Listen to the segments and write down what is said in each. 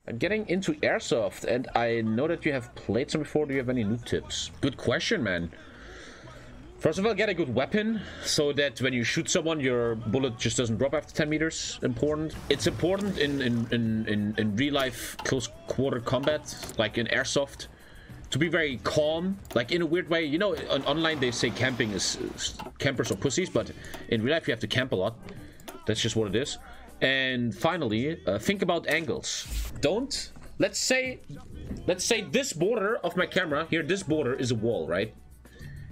I'm getting into airsoft, and I know that you have played some before. Do you have any noob tips? Good question, man. First of all, get a good weapon so that when you shoot someone, your bullet just doesn't drop after 10 meters. Important. It's important in real life close quarter combat, like in airsoft, to be very calm. Like in a weird way, you know, online they say camping is campers or pussies, but in real life you have to camp a lot. That's just what it is. And finally, think about angles. Don't. Let's say this border of my camera here. This border is a wall, right?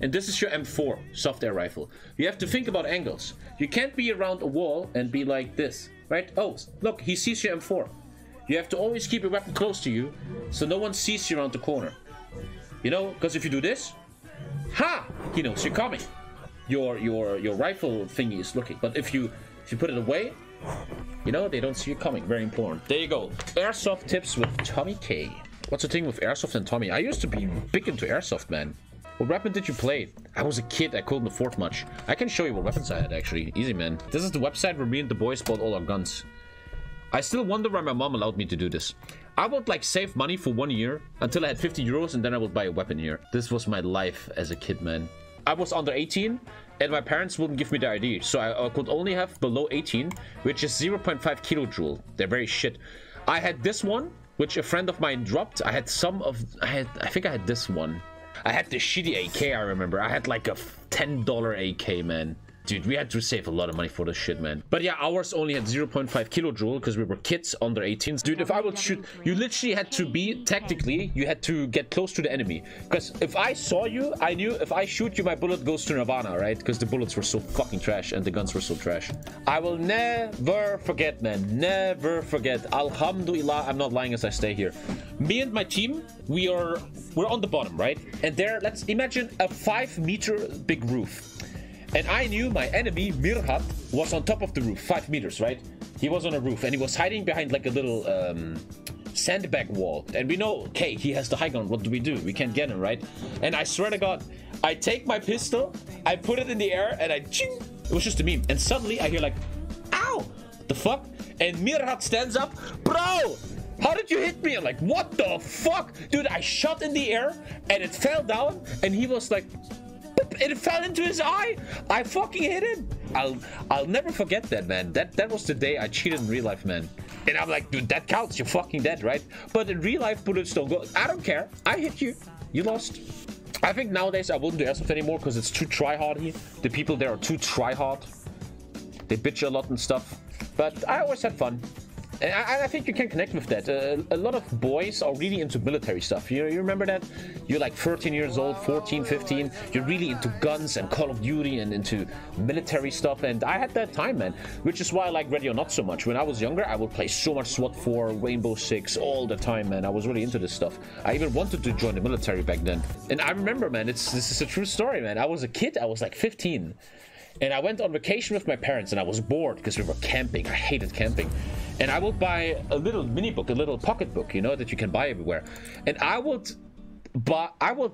And this is your M4 soft air rifle. You have to think about angles. You can't be around a wall and be like this, right? Oh, look, he sees your M4. You have to always keep your weapon close to you so no one sees you around the corner. You know, because if you do this, ha! He knows you're coming. Your rifle thingy is looking. But if you put it away, you know, they don't see you coming. Very important. There you go. Airsoft tips with TommyKay. What's the thing with airsoft and Tommy? I used to be big into airsoft, man. What weapon did you play? I was a kid, I couldn't afford much. I can show you what weapons I had, actually. Easy, man. This is the website where me and the boys bought all our guns. I still wonder why my mom allowed me to do this. I would like save money for 1 year until I had 50 euros and then I would buy a weapon here. This was my life as a kid, man. I was under 18 and my parents wouldn't give me the ID. So I could only have below 18, which is 0.5 kilojoule. They're very shit. I had this one, which a friend of mine dropped. I had some of... I think I had this one. I had the shitty AK, I remember. I had like a $10 AK, man. Dude, we had to save a lot of money for this shit, man. But yeah, ours only had 0.5 kilojoule because we were kids under 18s. Dude, if I would shoot, you literally had to be, tactically, you had to get close to the enemy. Because if I saw you, I knew if I shoot you, my bullet goes to Nirvana, right? Because the bullets were so fucking trash and the guns were so trash. I will never forget, man. Never forget. Alhamdulillah, I'm not lying as I stay here. Me and my team, we're on the bottom, right? And there, let's imagine a 5-meter big roof. And I knew my enemy, Mirhat, was on top of the roof, 5 meters, right? He was on a roof and he was hiding behind like a little sandbag wall. And we know, okay, he has the high ground. What do? We can't get him, right? And I swear to God, I take my pistol, I put it in the air and I ching. It was just a meme. And suddenly I hear like, ow, what the fuck? And Mirhat stands up, bro, how did you hit me? I'm like, what the fuck? Dude, I shot in the air and it fell down and he was like, it fell into his eye. I fucking hit him. I'll never forget that, man. That was the day I cheated in real life, man. And I'm like, dude, that counts. You're fucking dead, right? But in real life, bullets don't go. I don't care. I hit you. You lost. I think nowadays I wouldn't do airsoft anymore because it's too try-hardy. The people there are too try-hard. They bitch a lot and stuff. But I always had fun. And I think you can connect with that. A lot of boys are really into military stuff. You remember that? You're like 13 years old, 14, 15. You're really into guns and Call of Duty and into military stuff. And I had that time, man. Which is why I like Ready or Not so much. When I was younger, I would play so much SWAT 4, Rainbow Six all the time, man. I was really into this stuff. I even wanted to join the military back then. And I remember, man, this is a true story, man. I was a kid. I was like 15. And I went on vacation with my parents and I was bored because we were camping. I hated camping. And I would buy a little mini book, a little pocket book, you know, that you can buy everywhere. And I would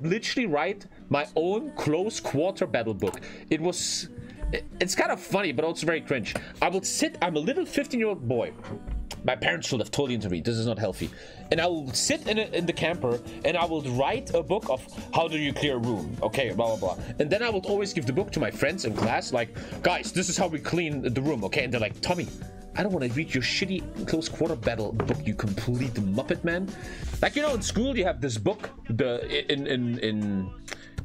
literally write my own close quarter battle book. It's kind of funny, but also very cringe. I'm a little 15-year-old boy. My parents should have totally intervened. This is not healthy. And I will sit in the camper and I will write a book of how do you clear a room. Okay, blah, blah, blah. And then I would always give the book to my friends in class. Like, guys, this is how we clean the room. Okay, and they're like, Tommy, I don't want to read your shitty close quarter battle book, you complete muppet, man. Like, you know, in school you have this book, in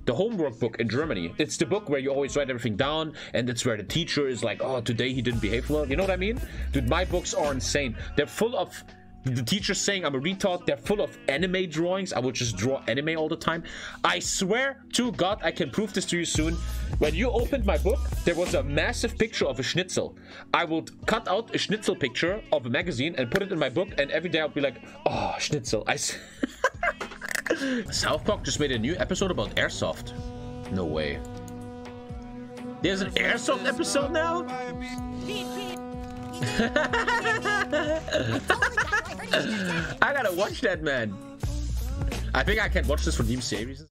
the homework book in Germany. It's the book where you always write everything down, and it's where the teacher is like, oh, today he didn't behave well. You know what I mean? Dude, my books are insane. They're full of the teacher saying I'm a retard. They're full of anime drawings. I would just draw anime all the time. I swear to God, I can prove this to you soon. When you opened my book, there was a massive picture of a schnitzel. I would cut out a schnitzel picture of a magazine and put it in my book, and every day I'd be like, oh, schnitzel. South Park just made a new episode about airsoft. No way. There's an airsoft episode now? I gotta watch that, man. I think I can watch this for Team Series.